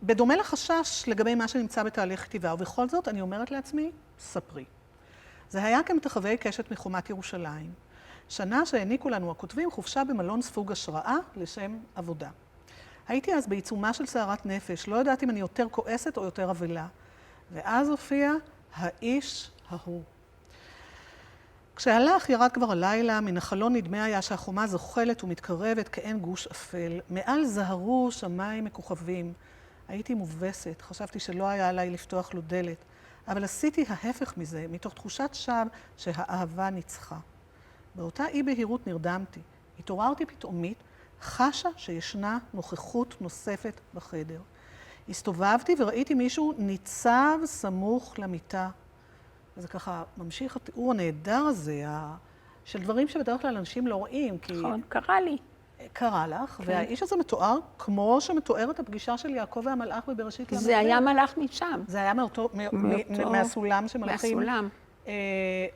בדומה לחשש לגבי מה שנמצא בתהליך כתיבה, ובכל זאת אני אומרת לעצמי, ספרי. זה היה כמתחווי קשת מחומת ירושלים, שנה שהעניקו לנו הכותבים חופשה במלון ספוג השראה לשם עבודה. הייתי אז בעיצומה של סערת נפש, לא יודעת אם אני יותר כועסת או יותר אבלה, ואז הופיע האיש ההוא. כשהלך ירד כבר הלילה, מן החלון נדמה היה שהחומה זוחלת ומתקרבת כאין גוש אפל. מעל זהרו שמיים מכוכבים. הייתי מובסת, חשבתי שלא היה עליי לפתוח לו דלת, אבל עשיתי ההפך מזה, מתוך תחושת שווא שהאהבה ניצחה. באותה אי בהירות נרדמתי. התעוררתי פתאומית, חשה שישנה נוכחות נוספת בחדר. הסתובבתי וראיתי מישהו ניצב סמוך למיטה. וזה ככה ממשיך התיאור הנהדר הזה, של דברים שבדרך כלל אנשים לא רואים, כי נכון, קרה לי. קרה לך, והאיש הזה מתואר כמו שמתוארת הפגישה של יעקב והמלאך בבראשית ל"ב. זה היה מלאך משם. זה היה מהסולם שמלאכים מהסולם.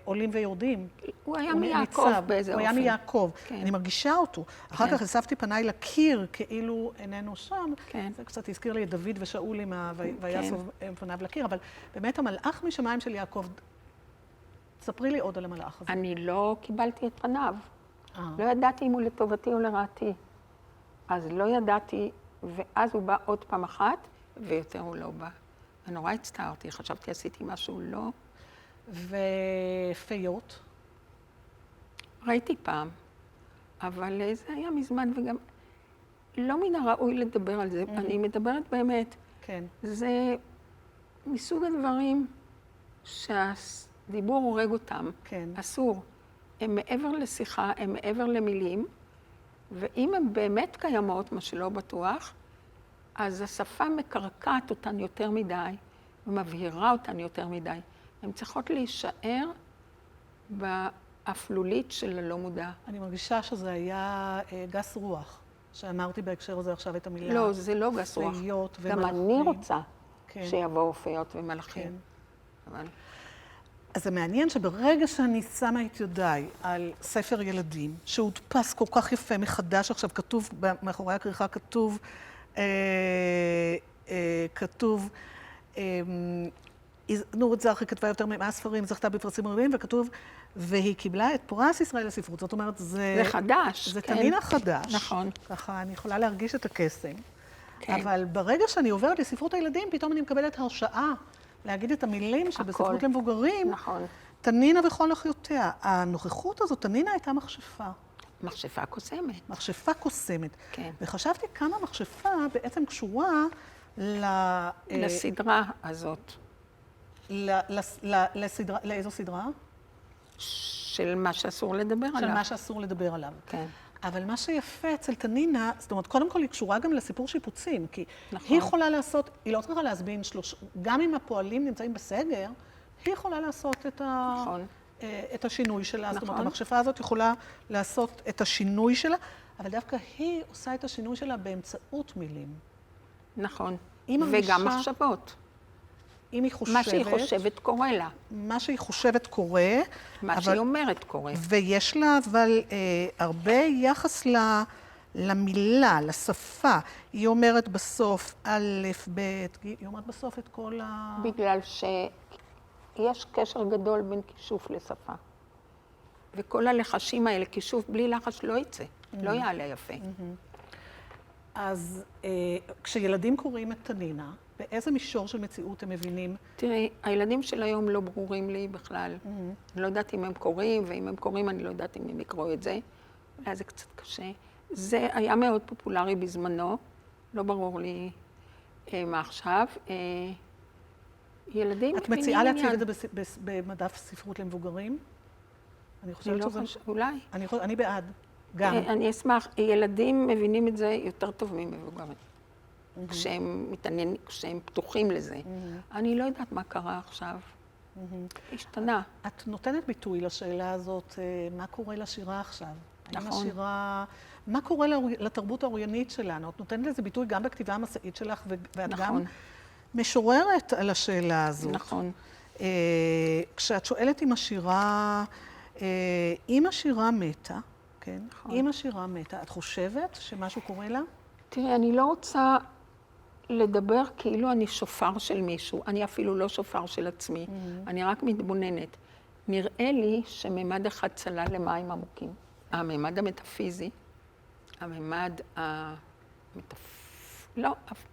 עולים ויורדים. הוא היה הוא מיעקב ניצב, באיזה אופן. הוא היה מיעקב. כן. אני מרגישה אותו. אחר כך הסבתי פניי לקיר כאילו איננו שם. כן. זה קצת הזכיר לי את דוד ושאול עם ויסוב פניו לקיר, אבל באמת המלאך משמיים של יעקב, ספרי לי עוד על המלאך הזה. אני לא קיבלתי את פניו. לא ידעתי אם הוא לטובתי או לרעתי. אז לא ידעתי, ואז הוא בא עוד פעם אחת, ויותר הוא לא בא. ונורא הצטערתי, חשבתי עשיתי משהו לא. ופיות? ראיתי פעם, אבל זה היה מזמן, וגם לא מן הראוי לדבר על זה. אני מדברת באמת. כן. זה מסוג הדברים שהדיבור הורג אותם. כן. אסור. הם מעבר לשיחה, הם מעבר למילים, ואם הן באמת קיימות, מה שלא בטוח, אז השפה מקרקעת אותן יותר מדי, ומבהירה אותן יותר מדי. הן צריכות להישאר באפלולית של הלא מודע. אני מרגישה שזה היה גס רוח, שאמרתי בהקשר הזה עכשיו את המילה. לא, זה לא גס רוח. פיות גם ומלאכים. אני רוצה כן. שיבואו פיות ומלאכים. כן. אבל... אז זה מעניין שברגע שאני שמה את ידיי על ספר ילדים, שהודפס כל כך יפה מחדש, עכשיו כתוב, מאחורי הכריכה כתוב, נורית זרחי כתבה יותר מ100 ספרים, זכתה בפרסים רבים, וכתוב, והיא קיבלה את פרס ישראל לספרות. זאת אומרת, זה חדש, זה כן. תנינה חדש. נכון. ככה, אני יכולה להרגיש את הקסם. כן. אבל ברגע שאני עוברת לספרות הילדים, פתאום אני מקבלת הרשאה להגיד את המילים שבספרות למבוגרים, נכון. תנינה וכל אחיותיה. הנוכחות הזאת, תנינה הייתה מכשפה. מכשפה קוסמת. מכשפה קוסמת. כן. וחשבתי כמה מכשפה בעצם קשורה לסדרה הזאת. לאיזו סדרה? של מה שאסור לדבר עליו. של מה שאסור לדבר עליו. כן. אבל מה שיפה אצל תנינה, זאת אומרת, קודם כל היא קשורה גם לסיפור שיפוצים, כי נכון. היא יכולה לעשות, היא לא צריכה להזמין גם אם הפועלים נמצאים בסגר, היא יכולה לעשות נכון. את השינוי שלה. נכון. זאת אומרת, המכשפה הזאת יכולה לעשות את השינוי שלה, אבל דווקא היא עושה את השינוי שלה באמצעות מילים. נכון. מרגישה, וגם מחשבות. אם היא חושבת... מה שהיא חושבת קורה לה. מה שהיא חושבת קורה. מה שהיא אומרת קורה. ויש לה אבל הרבה יחס למילה, לשפה. היא אומרת בסוף א', ב', היא אומרת בסוף את כל בגלל שיש קשר גדול בין כישוף לשפה. וכל הלחשים האלה, כישוף בלי לחש לא יצא, לא יעלה יפה. אז כשילדים קוראים את תנינה, באיזה מישור של מציאות הם מבינים? תראי, הילדים של היום לא ברורים לי בכלל. אני לא יודעת אם הם קוראים, ואם הם קוראים אני לא יודעת אם הם יקראו את זה. אולי זה קצת קשה. זה היה מאוד פופולרי בזמנו, לא ברור לי מה עכשיו. ילדים את מבינים מציעה להציג עניין. את זה במדף ספרות למבוגרים? אני אני חושבת לא שזה... חושבת, אולי. אני בעד, גם. אני אשמח, ילדים מבינים את זה יותר טוב ממבוגרים. כשהם מתעניינים, כשהם פתוחים לזה. אני לא יודעת מה קרה עכשיו. השתנה. את נותנת ביטוי לשאלה הזאת, מה קורה לשירה עכשיו? האם נכון. השירה... מה קורה לתרבות האוריינית שלנו? את נותנת לזה ביטוי גם בכתיבה המסעית שלך, ואת גם נכון. משוררת על השאלה הזאת. נכון. כשאת שואלת אם השירה מתה, כן? נכון. אם השירה מתה, את חושבת שמשהו קורה לה? תראי, אני לא רוצה לדבר כאילו אני שופר של מישהו. אני אפילו לא שופר של עצמי. אני רק מתבוננת. נראה לי שממד אחד צלל למים עמוקים. הממד המטאפיזי, הממד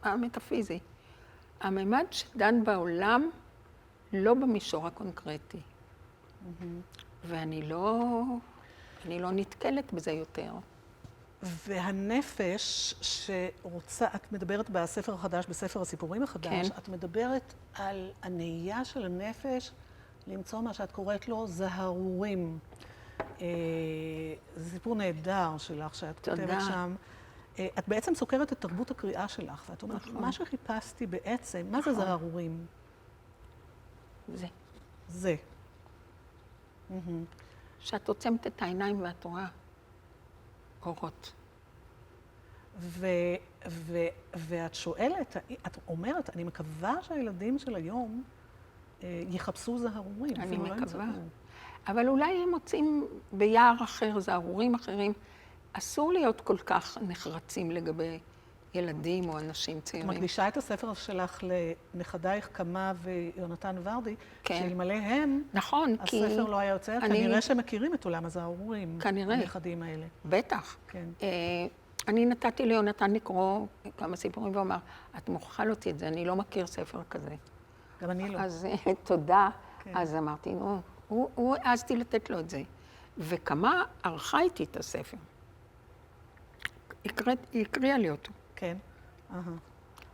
המטאפיזי. הממד שדן בעולם לא במישור הקונקרטי. ואני לא נתקלת בזה יותר. והנפש שרוצה, את מדברת בספר החדש, בספר הסיפורים החדש, כן. את מדברת על הנהייה של הנפש למצוא מה שאת קוראת לו זהרורים. זה סיפור נהדר שלך, שאת כותבת שם. את בעצם סוקרת את תרבות הקריאה שלך, ואת אומרת, מה שחיפשתי בעצם, מה זה זהרורים? זה. זה. שאת עוצמת את העיניים ואת רואה אורות. ואת שואלת, את אומרת, אני מקווה שהילדים של היום יחפשו זהרורים. אני אפילו לא מקווה. ימצאו. אבל אולי הם מוצאים ביער אחר, זהרורים אחרים. אסור להיות כל כך נחרצים לגבי ילדים או אנשים את צעירים. מקדישה את הספר שלך לנכדייך קמה ויונתן ורדי, כן. שאלמלא הם, נכון, כי... הספר לא היה יוצא, כנראה שמכירים את עולם הזהרורים. כנראה. הנכדים האלה. בטח. כן. אני נתתי ליונתן לקרוא כמה סיפורים ואומר, את מוכרחה להוציא את זה, אני לא מכיר ספר כזה. גם אני לא. אז תודה. כן. אז אמרתי, הוא העזתי לתת לו את זה. וכמה ערכה איתי את הספר. היא הקריאה לי אותו. כן.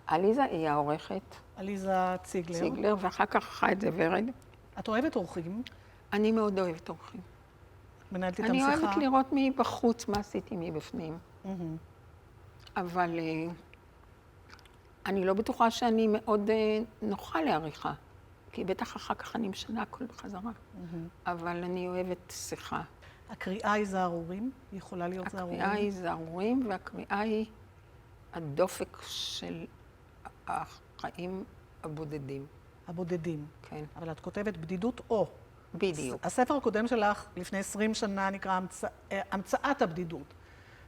עליזה היא העורכת. עליזה ציגלר. ציגלר, ואחר כך ערכה את זה ורד. את אוהבת אורחים? אני מאוד אוהבת אורחים. מנהלת איתם אני שיחה? אוהבת לראות מבחוץ מה עשיתי מבפנים. אבל אני לא בטוחה שאני מאוד נוחה לעריכה, כי בטח אחר כך אני משנה הכל בחזרה. אבל אני אוהבת שיחה. הקריאה היא זהרורים? היא יכולה להיות זהרורים? הקריאה היא זהרורים, והקריאה היא הדופק של החיים הבודדים. הבודדים. כן. אבל את כותבת בדידות או. בדיוק. הספר הקודם שלך, לפני 20 שנה, נקרא המצאת הבדידות.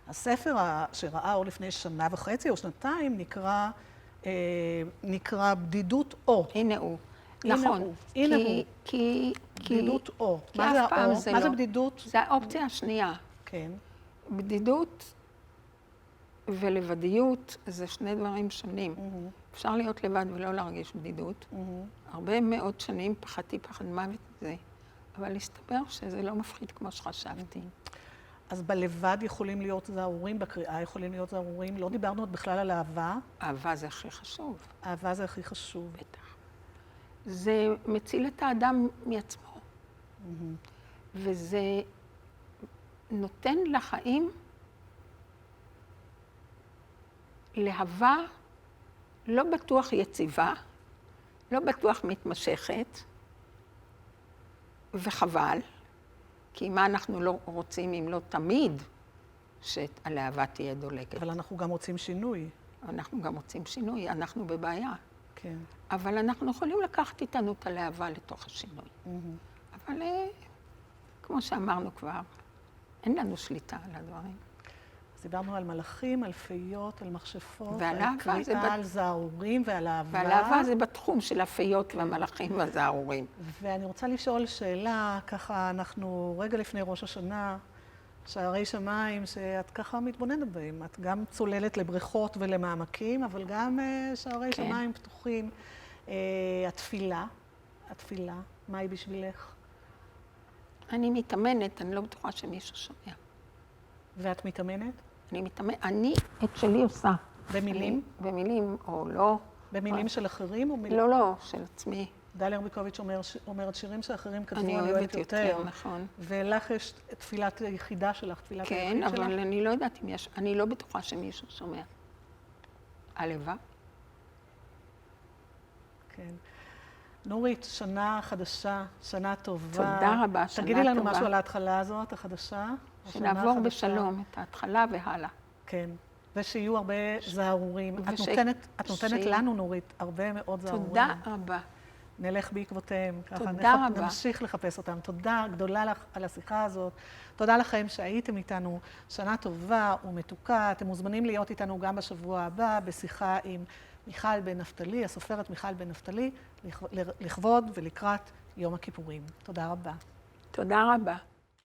הספר שראה אור לפני שנה וחצי או שנתיים נקרא בדידות או. הנה הוא. הנה נכון. הוא. הנה הוא. כי בדידות או. כי מה זה אף פעם האור? זה מה לא. זה בדידות? זה האופציה השנייה. כן. בדידות ולבדיות זה שני דברים שונים. אפשר להיות לבד ולא להרגיש בדידות. הרבה מאוד שנים פחדתי פחד מוות מזה, אבל הסתבר שזה לא מפחיד כמו שחשבתי. אז בלבד יכולים להיות זהרורים, בקריאה יכולים להיות זהרורים. לא דיברנו עוד בכלל על אהבה. אהבה זה הכי חשוב. אהבה זה הכי חשוב. בטח. זה מציל את האדם מעצמו. וזה נותן לחיים להבה לא בטוח יציבה, לא בטוח מתמשכת, וחבל, כי מה אנחנו לא רוצים אם לא תמיד שהלהבה תהיה דולקת. אבל אנחנו גם רוצים שינוי. אנחנו גם רוצים שינוי, אנחנו בבעיה. כן. אבל אנחנו יכולים לקחת איתנו את הלהבה לתוך השינוי. אבל כמו שאמרנו כבר, אין לנו שליטה על הדברים. אז דיברנו על מלאכים, על פיות, על מכשפות, ועל על אהבה, קריאה, על זהרורים ועל אהבה. ועל אהבה זה בתחום של הפיות והמלאכים והזהרורים. ואני רוצה לשאול שאלה, ככה אנחנו רגע לפני ראש השנה, שערי שמיים שאת ככה מתבוננת בהם. את גם צוללת לבריכות ולמעמקים, אבל גם שערי שמיים פתוחים. התפילה, מה היא בשבילך? אני מתאמנת, אני לא בטוחה שמישהו שומע. ואת מתאמנת? אני את שלי עושה. במילים? במילים או לא. במילים של אחרים או מילים? לא, של עצמי. דליה רביקוביץ' אומרת שירים שאחרים כתבו, אני אוהבת יותר, נכון. ולך יש תפילת היחידה שלך, תפילת היחיד שלך. כן, אבל אני לא יודעת אם יש, אני לא בטוחה שמישהו שומע. הלוואי. כן. נורית, שנה חדשה, שנה טובה. תודה רבה, שנה טובה. תגידי לנו משהו על ההתחלה הזאת, החדשה. שנעבור בשלום את ההתחלה והלאה. כן, ושיהיו הרבה זהרורים. את נותנת לנו, נורית, הרבה מאוד זהרורים. תודה רבה. נלך בעקבותיהם. תודה רבה. נמשיך לחפש אותם. תודה גדולה לך על השיחה הזאת. תודה לכם שהייתם איתנו. שנה טובה ומתוקה. אתם מוזמנים להיות איתנו גם בשבוע הבא, בשיחה עם מיכל בן נפתלי, הסופרת מיכל בן נפתלי, לכבוד ולקראת יום הכיפורים. תודה רבה. תודה רבה.